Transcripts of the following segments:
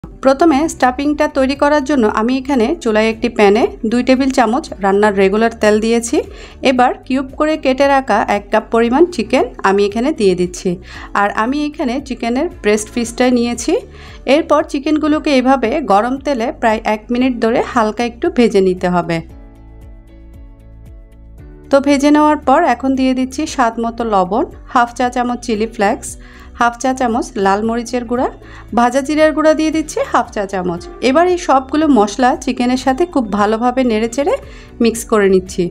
প্রথমে স্টাফিংটা তৈরি করার জন্য আমি এখানে চুলায় একটি প্যানে 2 টেবিল চামচ রান্নার রেগুলার তেল দিয়েছি। এবার কিউব করে কেটে রাখা 1 কাপ পরিমাণ চিকেন আমি এখানে দিয়ে দিচ্ছি। আর আমি এখানে চিকেনের ব্রেস্ট পিসটাই নিয়েছি। এরপর চিকেনগুলোকে এভাবে গরম তেলে প্রায় 1 মিনিট ধরে হালকা একটু ভেজে নিতে হবে। তো ভেজে নেওয়ার পর এখন দিয়ে দিচ্ছি স্বাদ মতো লবণ, হাফ চা চামচ চিলি ফ্লেক্স, হাফ চা চামচ লাল মরিচের গুঁড়া, ভাজা জিরার গুঁড়া দিয়ে দিচ্ছি হাফ চা চামচ। এবার এই সবগুলো মশলা চিকেনের সাথে খুব ভালোভাবে নেড়েচেড়ে মিক্স করে নিচ্ছি।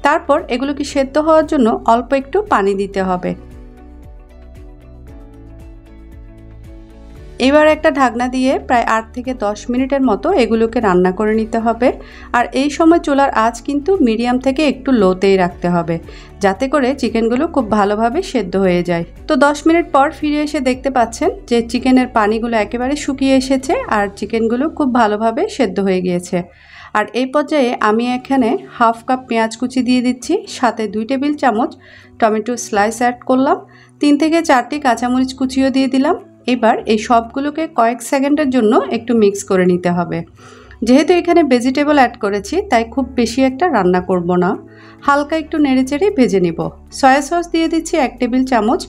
তারপর এগুলোকে সেদ্ধ হওয়ার জন্য অল্প একটু পানি দিতে হবে। এবার একটা ঢাকনা দিয়ে প্রায় 8 থেকে 10 মিনিটের মতো এগুলোকে রান্না করে নিতে হবে। আর এই সময় চুলার আঁচ কিন্তু মিডিয়াম থেকে একটু লোতেই রাখতে হবে, যাতে করে চিকেনগুলো খুব ভালোভাবে সেদ্ধ হয়ে যায়। তো 10 মিনিট পর ফিরে এসে দেখতে পাচ্ছেন যে চিকেনের পানিগুলো একেবারে শুকিয়ে এসেছে আর চিকেনগুলো খুব ভালোভাবে সেদ্ধ হয়ে গিয়েছে। আর এই পর্যায়ে আমি এখানে হাফ কাপ পেঁয়াজ কুচি দিয়ে দিচ্ছি, সাথে 2 টেবিল চামচ টমেটো স্লাইস অ্যাড করলাম, 3 থেকে 4টি কাঁচামরিচ কুচিও দিয়ে দিলাম। এবার এই সবগুলোকে কয়েক সেকেন্ডের জন্য একটু মিক্স করে নিতে হবে। যেহেতু এখানে ভেজিটেবল অ্যাড করেছি তাই খুব বেশি একটা রান্না করব না, হালকা একটু নেড়েচেড়ে ভেজে নিব। সয়া সস দিয়ে দিচ্ছি 1 টেবিল চামচ।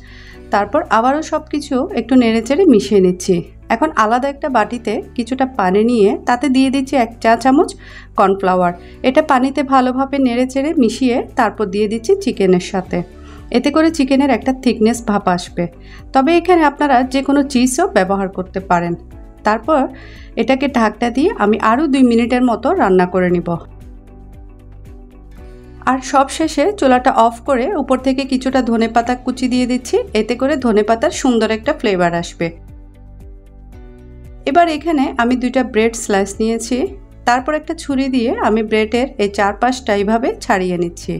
তারপর আবারও সব কিছু একটু নেড়েচেড়ে মিশিয়ে নিচ্ছি। এখন আলাদা একটা বাটিতে কিছুটা পানি নিয়ে তাতে দিয়ে দিচ্ছি 1 চা চামচ কর্নফ্লাওয়ার। এটা পানিতে ভালোভাবে নেড়েচেড়ে মিশিয়ে তারপর দিয়ে দিচ্ছি চিকেনের সাথে। এতে করে চিকেনের একটা থিকনেস ভাব আসবে। তবে এখানে আপনারা যে কোনো চিজও ব্যবহার করতে পারেন। তারপর এটাকে ঢাকনা দিয়ে আমি আরও 2 মিনিটের মতো রান্না করে নিব। আর সব শেষে চুলাটা অফ করে উপর থেকে কিছুটা ধনেপাতা কুচি দিয়ে দিচ্ছি, এতে করে ধনেপাতার সুন্দর একটা ফ্লেভার আসবে। এবার এখানে আমি 2টা ব্রেড স্লাইস নিয়েছি। তারপর একটা ছুরি দিয়ে আমি ব্রেডের এই চারপাশটা এইভাবে ছাড়িয়ে নিচ্ছি।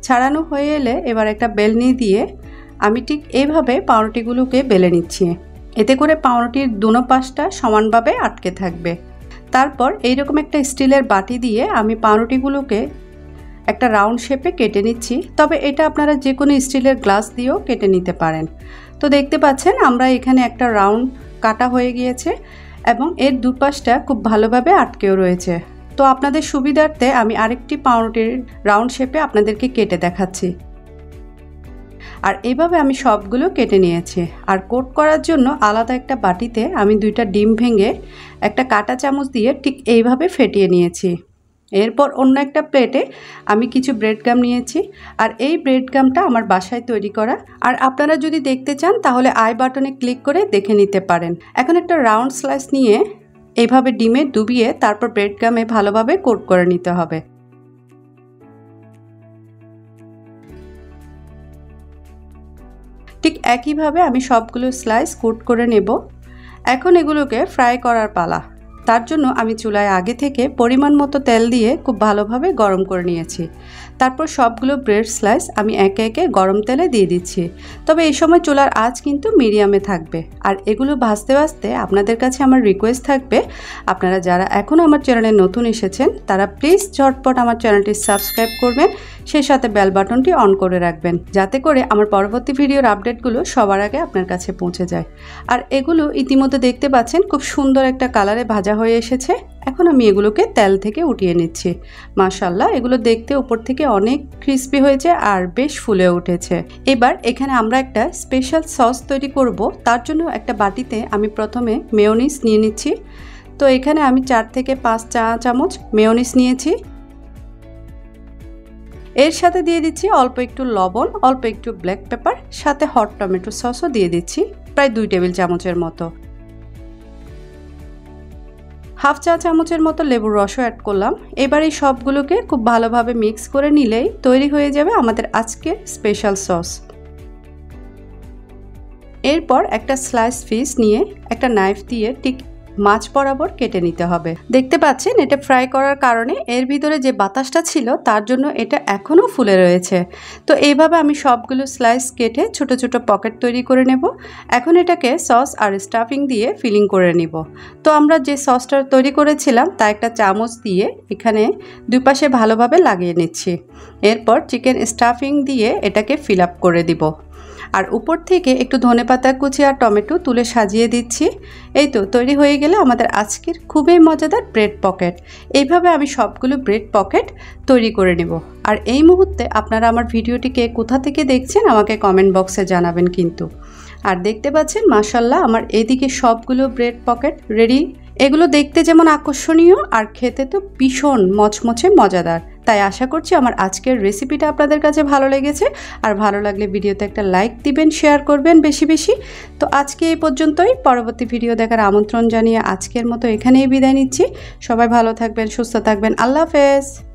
ছাড়ানো হয়ে এলে এবার একটা বেলনি দিয়ে আমি ঠিক এইভাবে পাউরুটিগুলোকে বেলে নিচ্ছি। এতে করে পাউরুটির দুনো পাশটা সমানভাবে আটকে থাকবে। তারপর এইরকম একটা স্টিলের বাটি দিয়ে আমি পাউরুটিগুলোকে একটা রাউন্ড শেপে কেটে নিচ্ছি। তবে এটা আপনারা যে কোনো স্টিলের গ্লাস দিয়েও কেটে নিতে পারেন। তো দেখতে পাচ্ছেন আমরা এখানে একটা রাউন্ড কাটা হয়ে গিয়েছে এবং এর দুপাশটা খুব ভালোভাবে আটকেও রয়েছে। তো আপনাদের সুবিধার্থে আমি আরেকটি পাউরুটির রাউন্ড শেপে আপনাদেরকে কেটে দেখাচ্ছি। আর এইভাবে আমি সবগুলো কেটে নিয়েছি। আর কোট করার জন্য আলাদা একটা বাটিতে আমি 2টা ডিম ভেঙে একটা কাঁটা চামচ দিয়ে ঠিক এইভাবে ফেটিয়ে নিয়েছি। এরপর অন্য একটা প্লেটে আমি কিছু ব্রেড গাম নিয়েছি। আর এই ব্রেড গামটা আমার বাসায় তৈরি করা। আর আপনারা যদি দেখতে চান তাহলে আই বাটনে ক্লিক করে দেখে নিতে পারেন। এখন একটা রাউন্ড স্লাইস নিয়ে এইভাবে ডিমে ডুবিয়ে তারপর ব্রেড গামে ভালোভাবে কোট করে নিতে হবে। ঠিক একইভাবে আমি সবগুলো স্লাইস কোট করে নেব। এখন এগুলোকে ফ্রাই করার পালা। তার জন্য আমি চুলায় আগে থেকে পরিমাণ মতো তেল দিয়ে খুব ভালোভাবে গরম করে নিয়েছি। তারপর সবগুলো ব্রেড স্লাইস আমি একে একে গরম তেলে দিয়ে দিচ্ছি। তবে এই সময় চুলার আঁচ কিন্তু মিডিয়ামে থাকবে। আর এগুলো ভাজতে ভাজতে আপনাদের কাছে আমার রিকোয়েস্ট থাকবে, আপনারা যারা এখনও আমার চ্যানেলে নতুন এসেছেন তারা প্লিজ ঝটপট আমার চ্যানেলটি সাবস্ক্রাইব করবেন, সেই সাথে বেল বাটনটি অন করে রাখবেন, যাতে করে আমার পরবর্তী ভিডিওর আপডেটগুলো সবার আগে আপনার কাছে পৌঁছে যায়। আর এগুলো ইতিমধ্যে দেখতে পাচ্ছেন খুব সুন্দর একটা কালারে ভাজা হয়ে এসেছে। এখন আমি এগুলোকে তেল থেকে উঠিয়ে নিচ্ছি। মাশাআল্লাহ, এগুলো দেখতে উপর থেকে অনেক ক্রিস্পি হয়েছে আর বেশ ফুলে উঠেছে। এবার এখানে আমরা একটা স্পেশাল সস তৈরি করব। তার জন্য একটা বাটিতে আমি প্রথমে মেয়োনিজ নিয়ে নিচ্ছি। তো এখানে আমি 4 থেকে 5 চা চামচ মেয়োনিজ নিয়েছি। এর সাথে দিয়ে দিচ্ছি অল্প একটু লবণ, অল্প একটু ব্ল্যাক পেপার, সাথে হট টমেটো সসও দিয়ে দিচ্ছি প্রায় 2 টেবিল চামচের মতো। হাফ চা চামচের মতো লেবুর রসও অ্যাড করলাম। এবার এই সবগুলোকে খুব ভালোভাবে মিক্স করে নিলেই তৈরি হয়ে যাবে আমাদের আজকের স্পেশাল সস। এরপর একটা স্লাইস ফিশ নিয়ে একটা নাইফ দিয়ে ঠিক মাছ বরাবর কেটে নিতে হবে। দেখতে পাচ্ছেন এটা ফ্রাই করার কারণে এর ভিতরে যে বাতাসটা ছিল তার জন্য এটা এখনও ফুলে রয়েছে। তো এইভাবে আমি সবগুলো স্লাইস কেটে ছোট ছোট পকেট তৈরি করে নেব। এখন এটাকে সস আর স্টাফিং দিয়ে ফিলিং করে নিব। তো আমরা যে সসটা তৈরি করেছিলাম তা একটা চামচ দিয়ে এখানে দুই পাশে ভালোভাবে লাগিয়ে নিচ্ছি। এরপর চিকেন স্টাফিং দিয়ে এটাকে ফিল আপ করে দিব। আর উপর থেকে একটু ধনেপাতা কুচি আর টমেটো তুলে সাজিয়ে দিচ্ছি। এই তো তৈরি হয়ে গেলে আমাদের আজকের খুবই মজাদার ব্রেড পকেট। এইভাবে আমি সবগুলো ব্রেড পকেট তৈরি করে নেব। আর এই মুহূর্তে আপনারা আমার ভিডিওটিকে কোথা থেকে দেখছেন আমাকে কমেন্ট বক্সে জানাবেন কিন্তু। আর দেখতে পাচ্ছেন মাশাআল্লাহ আমার এদিকে সবগুলো ব্রেড পকেট রেডি। এগুলো দেখতে যেমন আকর্ষণীয় আর খেতে তো ভীষণ মচমচে মজাদার। তাই আশা করছি আমার আজকের রেসিপিটা আপনাদের কাছে ভালো লেগেছে। আর ভালো লাগলে ভিডিওতে একটা লাইক দিবেন, শেয়ার করবেন বেশি বেশি। তো আজকে এই পর্যন্তই, পরবর্তী ভিডিও দেখার আমন্ত্রণ জানিয়ে আজকের মতো এখানেই বিদায় নিচ্ছি। সবাই ভালো থাকবেন, সুস্থ থাকবেন, আল্লাহ হাফেজ।